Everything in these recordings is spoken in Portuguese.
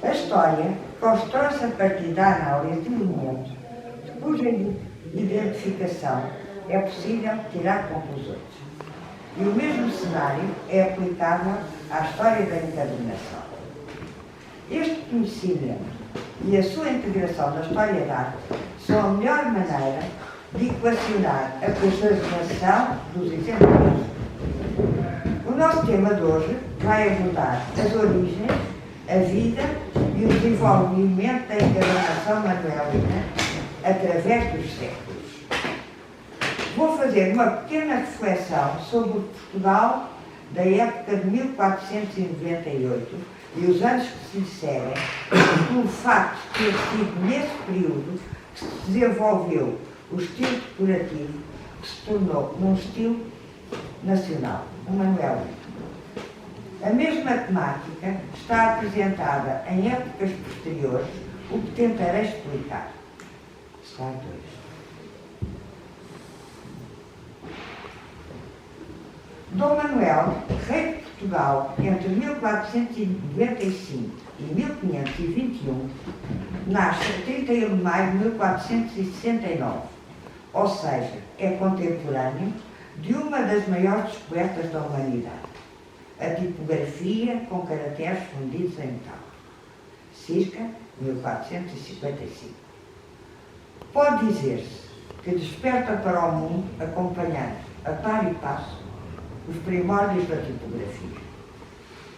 A história constrói-se a partir da análise de elementos de cuja identificação é possível tirar conclusões. E o mesmo cenário é aplicável à história da encadernação. Este conhecimento e a sua integração na história da arte são a melhor maneira de equacionar a conjugação dos exemplos. O nosso tema de hoje vai abordar as origens, a vida e o desenvolvimento da encadernação manuelina através dos séculos. Vou fazer uma pequena reflexão sobre o Portugal da época de 1498 e os anos que se lhe seguem, pelo facto de ter sido nesse período que se desenvolveu o estilo decorativo que se tornou num estilo nacional, o manuelino. A mesma temática está apresentada em épocas posteriores, o que tentarei explicar. Slide 2. Dom Manuel, rei de Portugal, entre 1495 e 1521, nasce a 31 de maio de 1469, ou seja, é contemporâneo de uma das maiores descobertas da humanidade, a tipografia com caracteres fundidos em metal, circa 1455. Pode dizer-se que desperta para o mundo acompanhando, a par e passo, os primórdios da tipografia.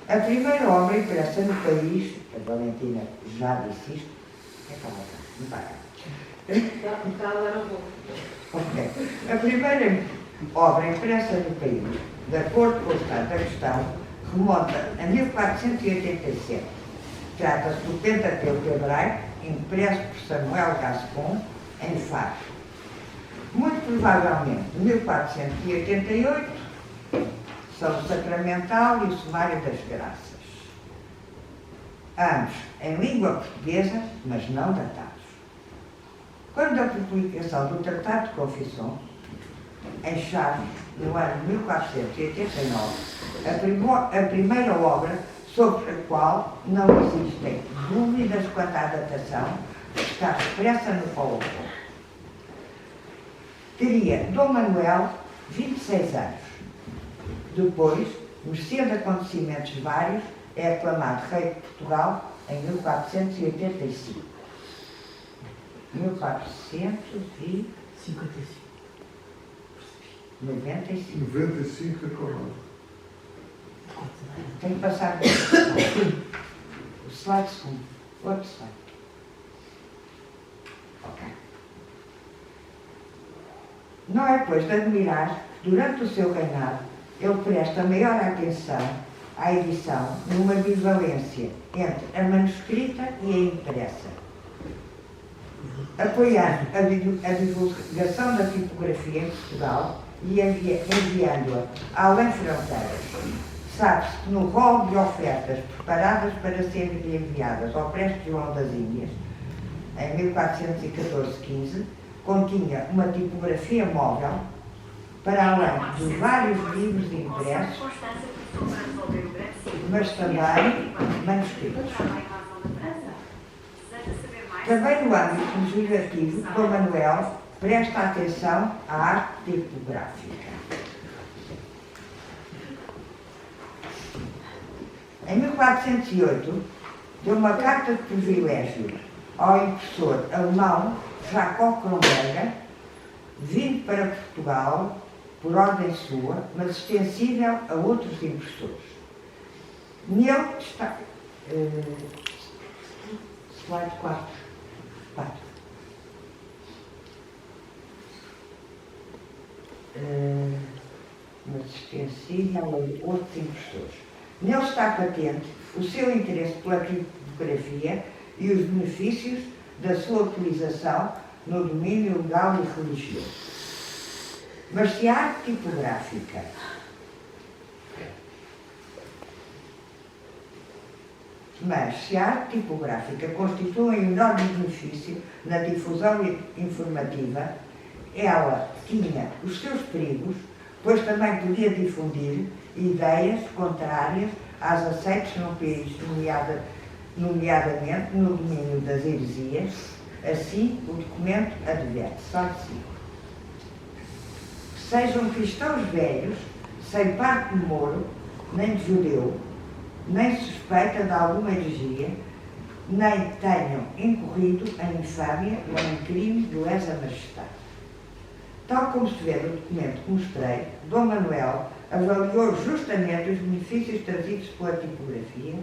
A primeira obra impressa no país, a Valentina já disse isto, é a primeira obra impressa no país, de acordo com o estado da questão, remonta a 1487. Trata-se do Pentateuco hebraico, impresso por Samuel Gascon, em Faro. Muito provavelmente, de 1488, são o Sacramental e o Sumário das Graças. Ambos em língua portuguesa, mas não datados. Quando a publicação do Tratado de Confissão, em Chaves, no ano de 1489, a primeira obra sobre a qual não existem dúvidas quanto à datação, está expressa no Paulo. Teria Dom Manuel 26 anos. Depois, mercê de acontecimentos vários, é aclamado rei de Portugal em 1485. 1455. 95 aclamado. Tem que passar por o slide segundo. Outro slide. Ok. Não é, pois, de admirar que durante o seu reinado ele presta maior atenção à edição numa bivalência entre a manuscrita e a impressa, apoiando a divulgação da tipografia em Portugal e enviando-a além fronteiras. Sabe-se que no rol de ofertas preparadas para serem enviadas ao Preste João das Índias, em 1414-15, continha uma tipografia móvel para além dos vários livros impressos, mas também manuscritos. Também no âmbito legislativo, Dom Manuel presta atenção à arte tipográfica. Em 1408, deu uma carta de privilégio ao impressor alemão Jacob Kronberger, vindo para Portugal por ordem sua, mas extensível a outros impressores. Nele está... slide 4. Mas extensível a outros impressores. Nele está patente o seu interesse pela tipografia e os benefícios da sua utilização no domínio legal e religioso. Mas se a arte tipográfica constitui um enorme benefício na difusão informativa, ela tinha os seus perigos, pois também podia difundir ideias contrárias às aceites no país, nomeadamente no domínio das heresias. Assim, o documento adverte, só de si. Sejam cristãos velhos, sem parte de moro, nem de judeu, nem suspeita de alguma heresia, nem tenham incorrido em infâmia ou em crime de lesa majestade. Tal como se vê no documento que mostrei, Dom Manuel avaliou justamente os benefícios trazidos pela tipografia,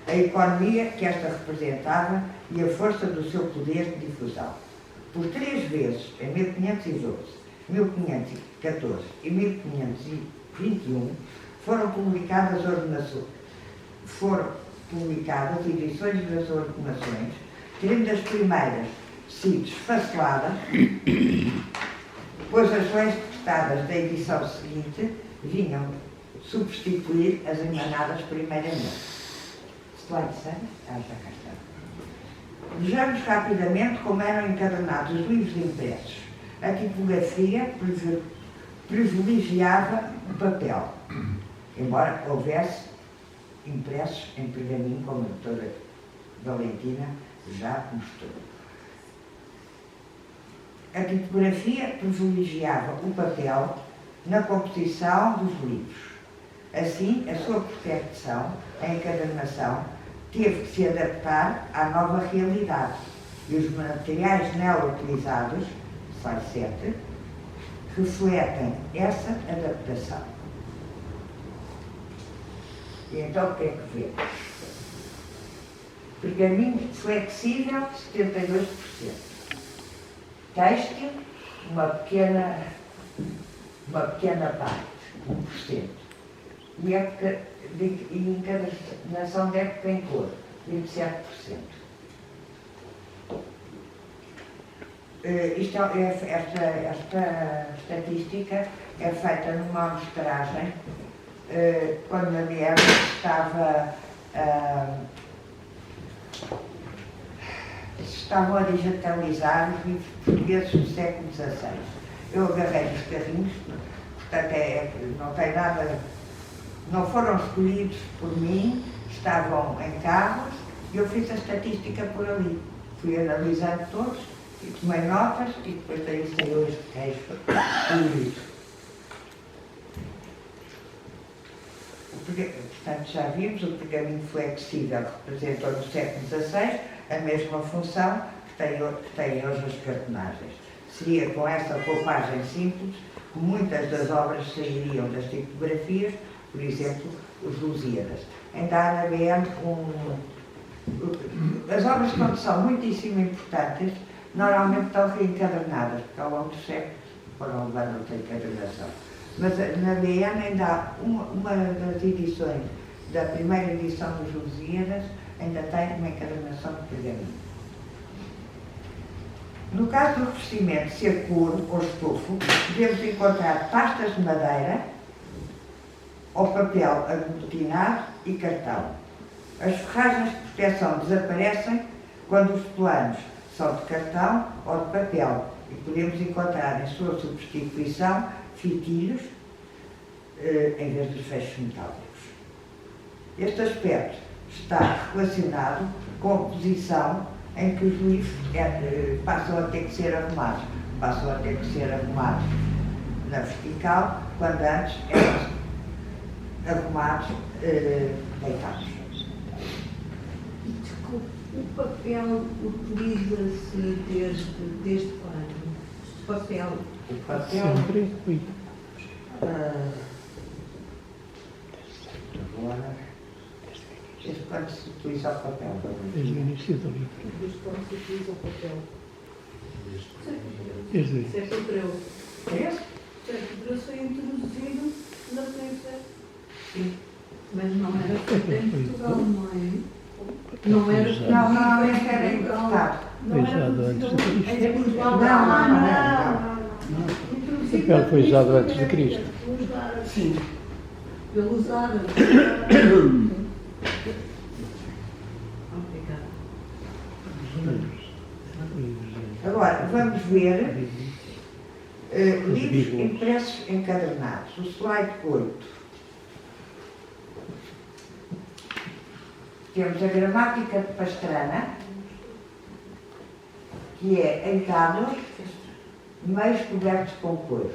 a economia que esta representava e a força do seu poder de difusão. Por 3 vezes, em 1512, 1514 e 1521, foram publicadas edições das ordenações, tendo as primeiras sido esfaceladas, pois as leis textadas da edição seguinte vinham substituir as emanadas primeiramente. Slide 6. Já cá está. Vejamos rapidamente como eram encadernados os livros impressos. A tipografia privilegiava o papel, embora houvesse impressos em pergaminho, como a doutora Valentina já mostrou. A tipografia privilegiava o papel na composição dos livros. Assim, a sua perfeição, a encadernação, teve que se adaptar à nova realidade e os materiais nela utilizados, slide 7, refletem essa adaptação. E então o que é que vê? Pergaminho flexível, 72%. Têxtil, uma pequena parte, 1%. E encadernação de época em cor, 27%. Esta estatística é feita numa amostragem quando a BM estavam a digitalizar os livros portugueses do século XVI. Eu agarrei os carrinhos, portanto não tem nada, não foram escolhidos por mim, estavam em carros e eu fiz a estatística por ali. Fui analisando todos e tomei notas e depois daí saiu este queixo do livro. Portanto, já vimos, o pergaminho flexível representou no século XVI a mesma função que têm hoje as cartonagens. Seria com essa roupagem simples que muitas das obras sairiam das tipografias, por exemplo, os Lusíadas. Ainda há na BM as obras, quando são muitíssimo importantes, normalmente estão reencadernadas, porque ao longo dos séculos foram levando outra encadernação. Mas na BM ainda há uma das edições, da primeira edição dos Lusíadas, ainda tem uma encadernação de pergaminho. No caso do revestimento ser couro ou estofo, devemos encontrar pastas de madeira ou papel aglutinado e cartão. As ferragens de proteção desaparecem quando os planos são de cartão ou de papel e podemos encontrar em sua substituição fitilhos em vez dos fechos metálicos. Este aspecto está relacionado com a posição em que os livros passam a ter que ser arrumados. Passam a ter que ser arrumados na vertical, quando antes eram arrumados deitados. Desculpe, o papel utiliza-se desde quando? O papel. Agora. Desde quando se utiliza o papel? Desde o início do livro. Desde quando se utiliza o papel? Desde Século XIII. É? Século XIII foi introduzido na França. Sim. Mas não era feito em Portugal, não é? Não era Não, era importado. Não Foi usado antes de Cristo. Em Portugal, O papel foi usado antes de Cristo. Sim. Pelos árabes. Agora, vamos ver livros impressos encadernados. O slide 8. Temos a gramática de Pastrana, que é em tábuas, meios cobertos com couro.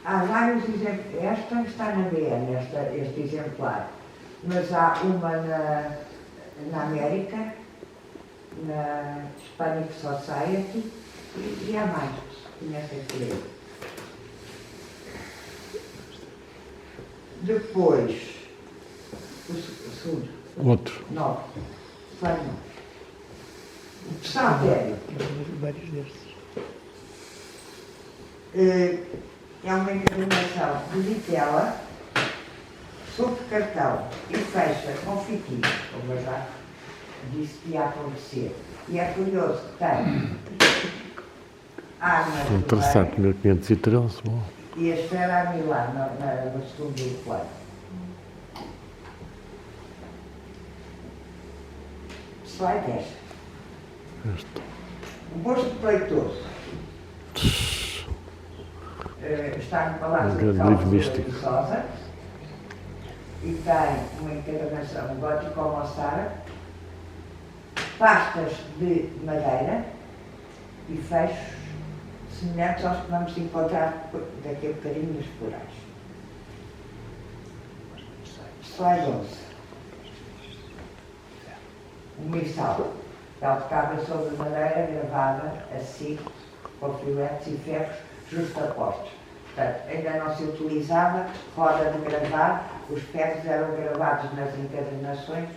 Há vários exemplos. Esta está na BN, este exemplar. Mas há uma na América, na Hispanic Society, e há mais. Conhecem por aí. Depois, o segundo. Outro. 9. Faz 9. O saltério. Vários destes. É uma encadernação de vitela sobre cartão e fecha com fitilho, como eu já disse que ia acontecer. E é curioso que tem armas Interessante, 1513. Bom. e a esfera a Milán no segundo plano. Slide 10. O Bosto Pleitoso está no Palácio de grande livro místico. Viçosa e tem uma encadernação gótica ou moçara, pastas de madeira e fechos semelhantes aos que vamos encontrar daqui a bocadinho nos plurais. Slide 11. O missal. Ela ficava sobre madeira gravada assim, com filetes e ferros justapostos. Portanto, ainda não se utilizava roda de gravar, os ferros eram gravados nas encadernações.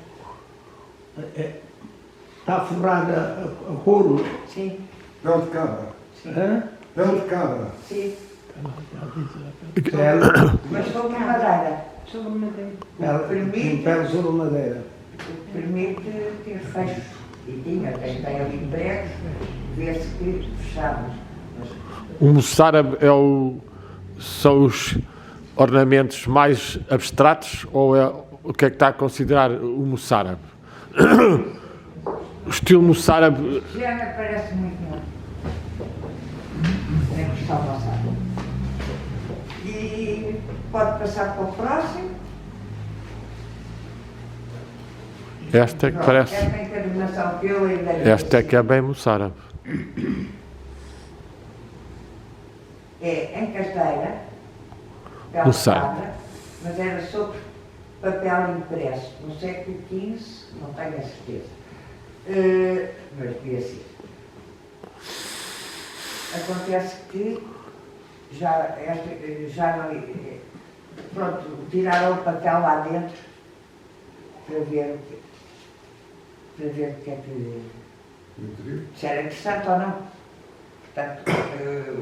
Está forrada a couro. Sim, Pele de cabra. Hã? Pele de cabra. sim, Pele, mas sobre madeira. Sobre madeira. O que permite, pele sobre madeira. permite ter fechos. E tinha, tem ali pregos, vê-se que fechamos. Mas O moçárabe são os ornamentos mais abstratos ou é o que é que está a considerar o moçárabe? O estilo moçárabe já me parece muito muito. É que está avançado. E pode passar para o próximo. esta é que parece. Esta encadernação que eu ainda Esta é que é bem moçárabe. é em casteira, Não pele sei. cabra, mas era sobre papel impresso, no século XV, não tenho a certeza. Mas devia ser. Acontece que já não. Pronto, tiraram o papel lá dentro para ver o que é que. Se era interessante ou não. Portanto,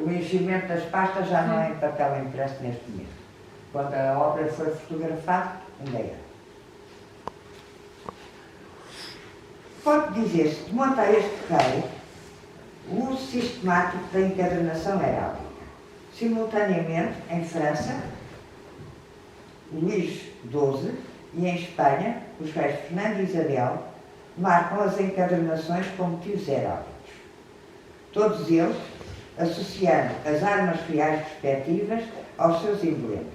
o enchimento das pastas já não é em papel impresso neste momento. Quando a obra foi fotografada, ainda era. Pode dizer-se que, monta a este rei, o uso sistemático da encadernação heráldica. Simultaneamente, em França, Luís XII e em Espanha, os reis Fernando e Isabel marcam as encadernações com motivos heráldicos. Todos eles associando as armas reais respectivas aos seus emblemas.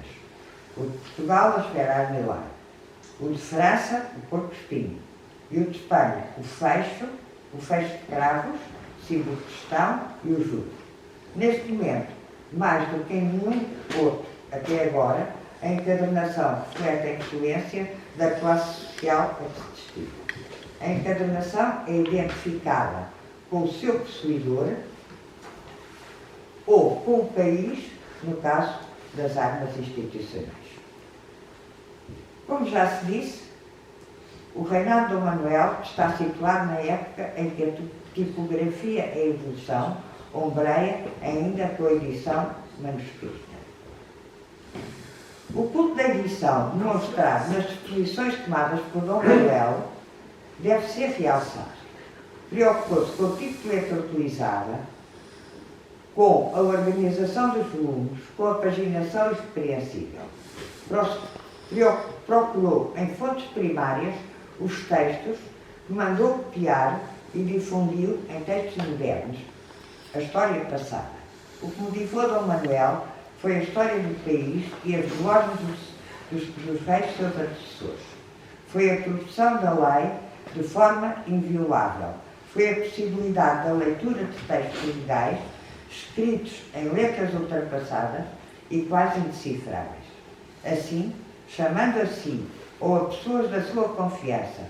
O de Portugal, a esfera armilar. O de França, o porco-espinho. E o de Espanha, o fecho de cravos, símbolo de questão, e o jugo. Neste momento, mais do que em nenhum outro até agora, a encadernação reflete a influência da classe social a que se distingue. A encadernação é identificada com o seu possuidor ou com o país, no caso das armas institucionais. Como já se disse, o reinado de Dom Manuel está situado na época em que a tipografia em evolução ombreia ainda com a edição manuscrita. O culto da edição demonstrado nas disposições tomadas por Dom Manuel deve ser realçado. Preocupou-se com o tipo de letra utilizada, com a organização dos volumes, com a paginação expreensível. Procurou em fontes primárias os textos que mandou copiar e difundiu em textos modernos a história passada. O que motivou Dom Manuel foi a história do país e as glórias dos reis seus antecessores. Foi a produção da lei de forma inviolável. Foi a possibilidade da leitura de textos legais escritos em letras ultrapassadas e quase indecifráveis. Assim, chamando a si ou a pessoas da sua confiança,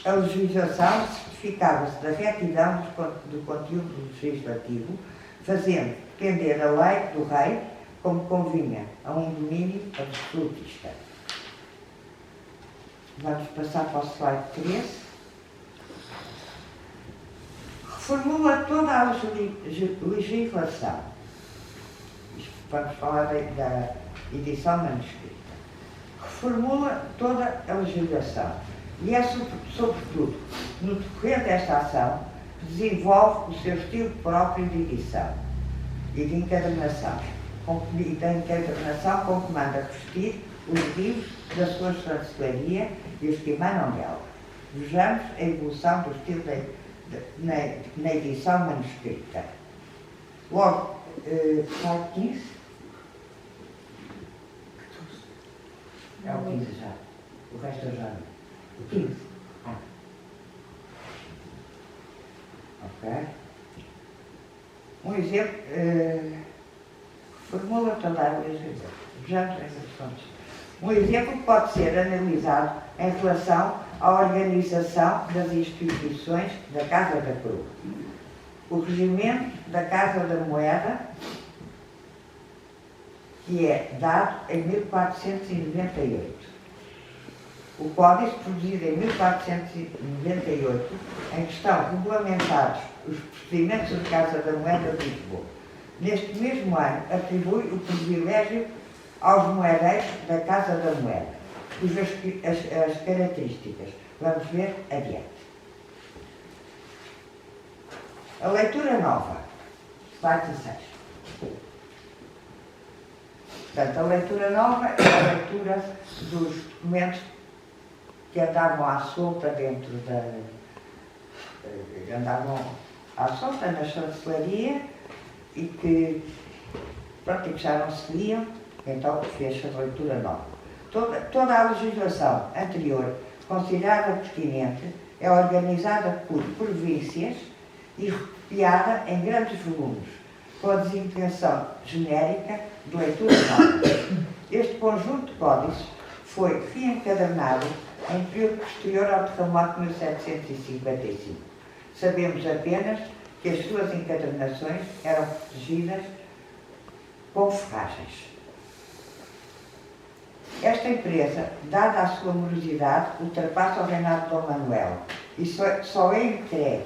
a legislação certificava-se da retidão do conteúdo legislativo, fazendo depender a lei do rei como convinha a um domínio absolutista. Vamos passar para o slide 13. Reformula toda a legislação. Vamos falar da edição manuscrita. Reformula toda a legislação e é, sobretudo, no decorrer desta ação, que desenvolve o seu estilo próprio de edição e de encadernação, com que manda revestir os livros da sua chancelaria e os que emanam dela. Vejamos a evolução do estilo na edição manuscrita. Logo, slide 15. É o 15 já. O resto eu já não. O 15. Ok. Um exemplo. Formula toda a legislação. Vejamos essas fontes. Um exemplo pode ser analisado em relação à organização das instituições da Casa da Coroa. O regimento da Casa da Moeda, que é dado em 1498. O Códice, produzido em 1498, em que estão regulamentados os procedimentos da Casa da Moeda de Lisboa. Neste mesmo ano, atribui o privilégio aos moedeiros da Casa da Moeda, cujas as características vamos ver adiante. A leitura nova, slide 16. Portanto, a leitura nova é a leitura dos documentos que andavam à solta dentro andavam à solta na chancelaria e que, pronto, e que já não se liam, então fez a leitura nova. Toda a legislação anterior, considerada pertinente, é organizada por províncias e recopiada em grandes volumes, com a designação genérica de leitura nova. Este conjunto de códices foi reencadernado em período posterior ao terremoto de 1755. Sabemos apenas que as suas encadernações eram protegidas com ferragens. Esta empresa, dada a sua morosidade, ultrapassa o reinado de Dom Manuel e só é entregue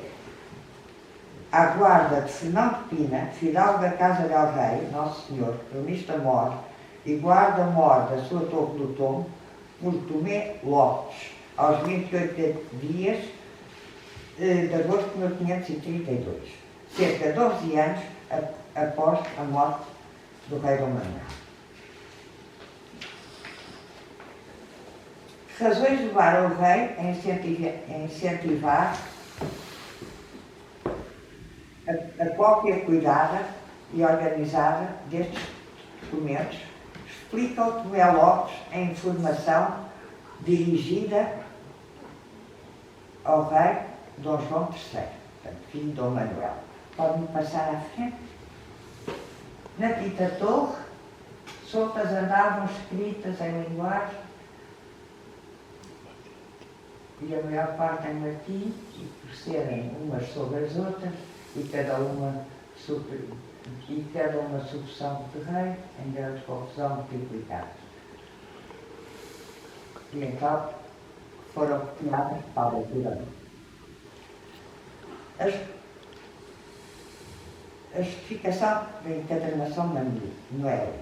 à guarda de Fernão de Pina, fidalgo da Casa del Rei, Nosso Senhor, cronista-mor, e guarda-mor da sua Torre do Tombo, por Tomé Lopes, aos 28 dias de agosto de 1532, cerca de 12 anos após a morte do rei Dom Manuel. Que razões levaram o rei a incentivar a cópia cuidada e organizada destes documentos? Explica o Tomé Lopes em informação dirigida ao rei Dom João III, portanto, filho de Dom Manuel. Pode-me passar à frente? Na dita torre, soltas andavam escritas em linguagem, e a maior parte em latim, e por serem umas sobre as outras, e cada uma sucessão de rei, em grande confusão multiplicadas. E então foram criadas para a leitura. A justificação da encadernação manuel.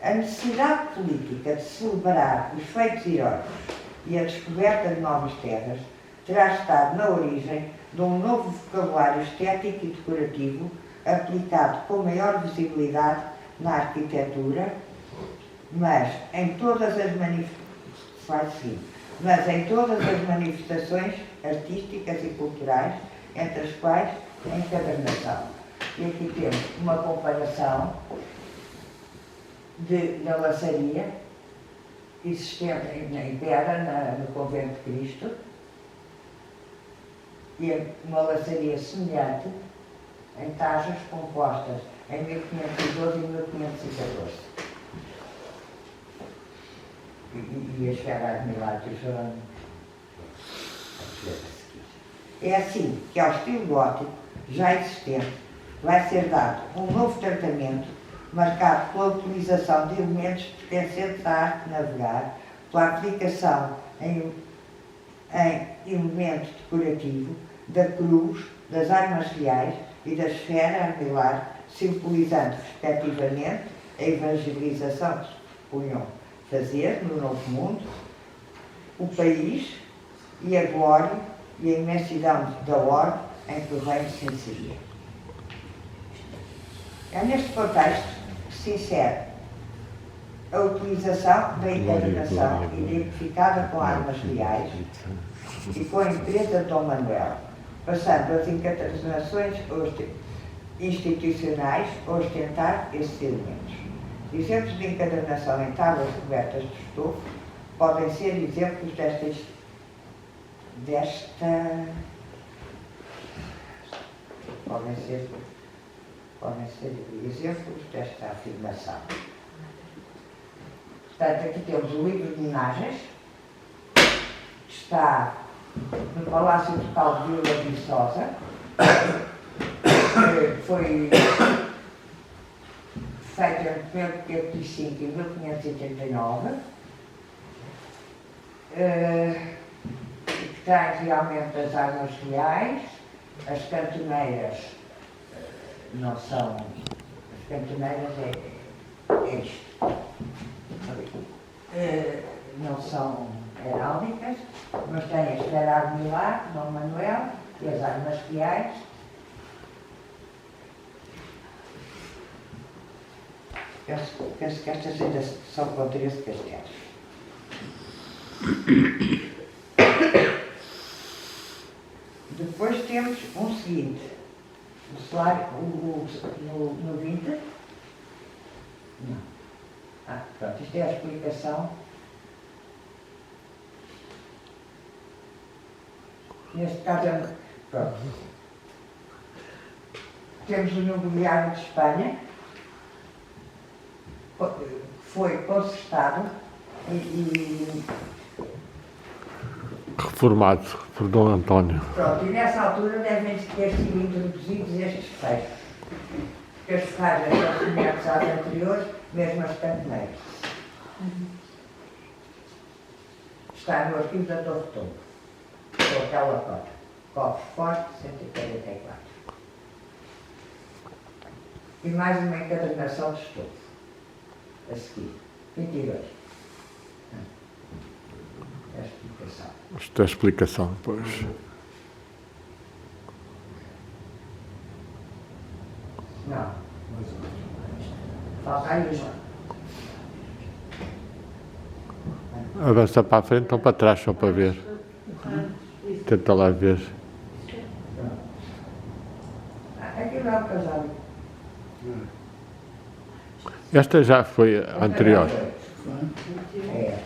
A necessidade política de celebrar os feitos heróicos e a descoberta de novas terras terá estado na origem de um novo vocabulário estético e decorativo aplicado com maior visibilidade na arquitetura, mas em todas as manifestações artísticas e culturais, entre as quais a encadernação. E aqui temos uma comparação da laçaria, existente em pedra, no Convento de Cristo, e uma laçaria semelhante em tajas compostas em 1512 e 1514. E a chegar a Milagres foram. É assim que ao estilo gótico, já existente, vai ser dado um novo tratamento marcado pela utilização de elementos pertencentes à arte de navegar, pela aplicação em elemento decorativo da cruz, das armas reais e da esfera armilar, simbolizando, respectivamente, a evangelização que se propunham fazer no Novo Mundo, o país e a glória e a imensidão da ordem em que o reino se inseria. É neste contexto que se insere a utilização da encadernação identificada com armas reais e com a empresa de Dom Manuel, passando as encadernações institucionais a ostentar esses elementos. Exemplos de encadernação em tábuas cobertas de estofo podem ser exemplos podem ser exemplos desta afirmação. Portanto, aqui temos o livro de homenagens, que está no Palácio Ducal de Vila Viçosa, que foi feito entre Pedro V e 1589, que traz realmente as armas reais, as cantoneiras não são. As cantoneiras é isto. Não são heráldicas, mas têm a esfera armilar, Dom Manuel, e as armas reais. Penso que estas ainda são com 13 castelos. Depois temos um seguinte, o salário, no 20. Não. Pronto, isto é a explicação. Neste caso, pronto. Temos o nobiliário de Espanha, que foi consertado e Reformado por Dom António. pronto, e nessa altura devem ter sido introduzidos estes feitos, porque as ferragens são semelhantes às anteriores, mesmo as cantoneiras. Está no arquivo da Torre Tombo, com aquela cota. Cofre forte, 144. E mais uma encadernação de estofo, a seguir, 22. É a explicação. Esta é a explicação, pois. Não. Falta aí uma. Avança para a frente ou para trás, só para ver. Tenta lá ver. Aquilo é o casal. Esta já foi a anterior. É.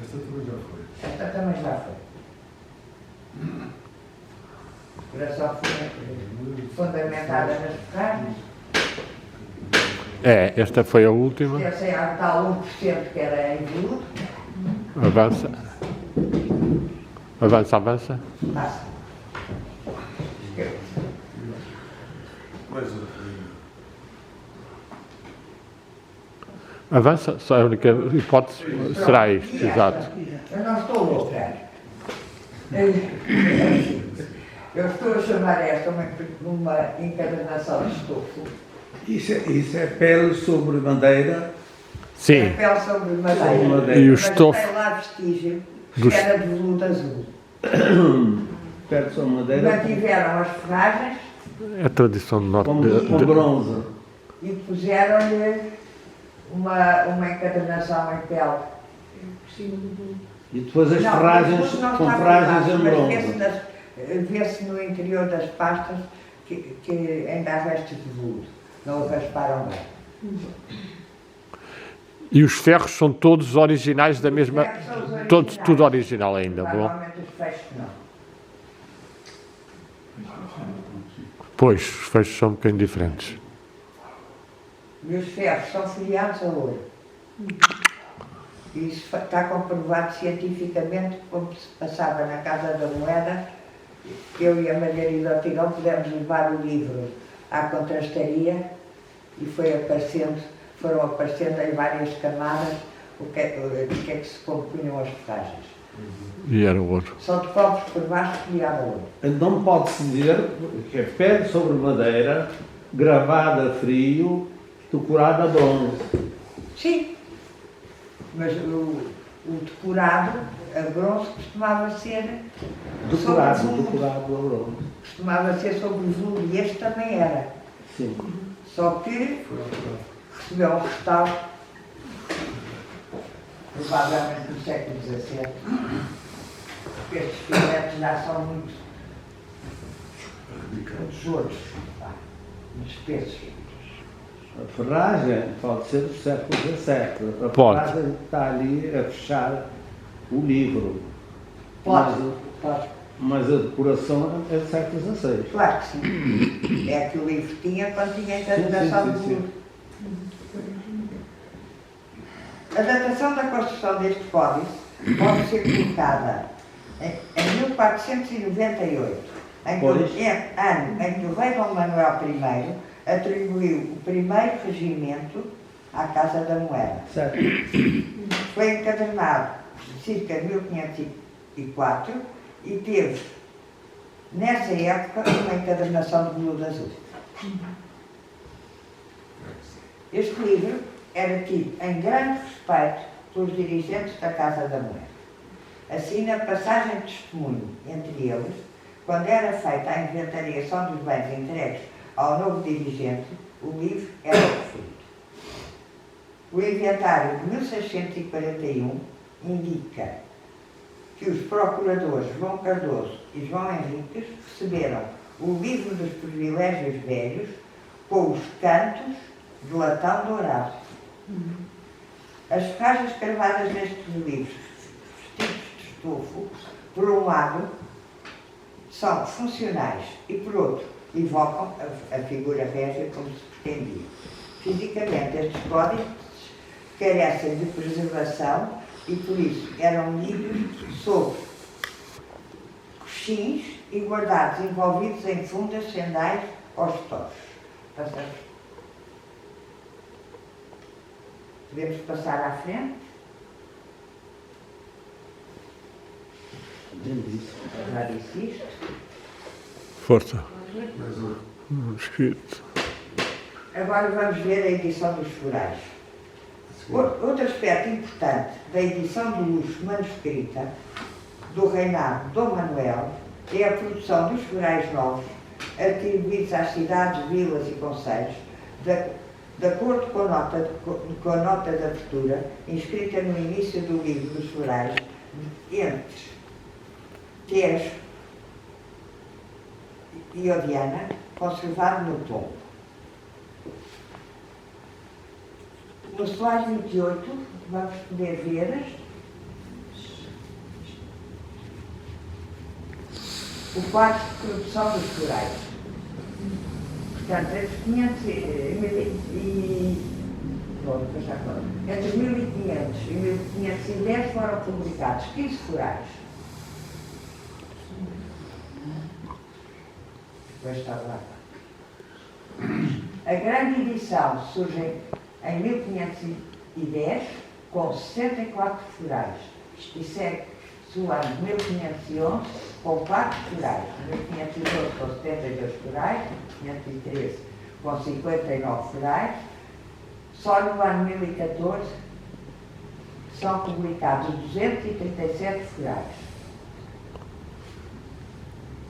Esta também já foi. Esta também já foi. Ela só foi fundamentada nas ferragens. É, esta foi a última. Tem a tal 1% que era em veludo. Avança. Avança, avança. Passa. Mais uma. Avança, só a única hipótese será isto, exato. Eu não estou louca. Eu estou a chamar esta uma encadernação de estofo. Isso é pele sobre madeira. Sim, É pele sobre madeira. e o Mas estofo tem lá vestígio do que era de veludo azul. Pele sobre madeira Mantiveram as ferragens é a tradição do norte com bronze. e puseram-lhe uma encadernação em pele. E depois as Não, ferragens mas não com está ferragens em mas bronze. vê-se no interior das pastas que ainda há restos de veludo. Não o rasparam bem. E os ferros são todos originais da mesma... Os ferros são os Todos, originais. tudo original ainda, bom? Normalmente os fechos não. Pois, os fechos são um bocadinho diferentes. E os ferros são folheados a ouro. E isso está comprovado cientificamente, como se passava na Casa da Moeda. Eu e a Margarida Ortigão pudemos levar o livro à contrastaria e foram aparecendo em várias camadas o que é que se compunham as ferragens. E era o ouro. São de copos por baixo folheado a ouro. Não pode-se dizer que é pele sobre madeira, gravada a frio, decorada a bronze. Sim, mas o decorado, a bronze, costumava ser Decorado sobre o veludo. a bronze. Costumava ser sobre o veludo e este também era. Sim. Só que recebeu um restauro, provavelmente no século XVII, porque estes filetes já são muito outros, muito espessos. A ferragem pode ser do século XVII. A Pode. ferragem está ali a fechar o livro. Pode, Mas, pode. mas a decoração é do século XVI. Claro que sim. É que o livro tinha quando tinha a datação do sim. livro. A datação da construção deste códice pode ser colocada em 1498, ano em que o rei Dom Manuel I atribuiu o primeiro regimento à Casa da Moeda. Certo. Foi encadernado cerca de 1504 e teve, nessa época, uma encadernação de veludo azul. Este livro era tido em grande respeito pelos dirigentes da Casa da Moeda. Assim, na passagem de testemunho entre eles, quando era feita a inventariação dos bens entregues ao novo dirigente, o livro era referido. O inventário de 1641 indica que os procuradores João Cardoso e João Henriques receberam o livro dos privilégios velhos com os cantos de latão dourado. As ferragens cravadas nestes livros, vestidos de estofo, por um lado, são funcionais e, por outro, evocam a figura régia como se pretendia. Fisicamente, estes códices carecem de preservação e, por isso, eram lidos sobre coxins e guardados envolvidos em fundas, sendais ou estofos. Passamos. Podemos passar à frente. Já disse isto. Força. Mais um. Escrito. Agora vamos ver a edição dos florais. Outro aspecto importante da edição do luxo manuscrita do reinado de Dom Manuel é a produção dos florais novos atribuídos às cidades, vilas e concelhos, de acordo com a nota de abertura, inscrita no início do livro dos florais, entre Tejo e Odiana, conservado no tombo. No slide 28, vamos poder ver o quadro de produção dos florais. Portanto, entre 1500 e 1510 foram publicados 15 florais. Depois está lá. A grande edição surge em 1510 com 64 florais e segue-se o ano de 1511 com 4 florais, 1512 com 72 florais, 1513 com 59 florais. Só no ano 1014 são publicados 237 florais.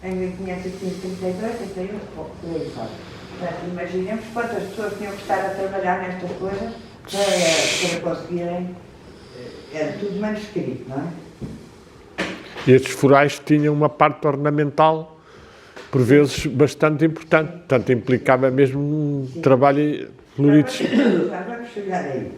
Em 1532, 31, por aí fora. Portanto, imaginemos quantas pessoas tinham que estar a trabalhar nestas coisas para conseguirem. Era tudo manuscrito, não é? Estes florais tinham uma parte ornamental, por vezes, bastante importante. Portanto, implicava mesmo um trabalho colorido. Já vamos chegar aí.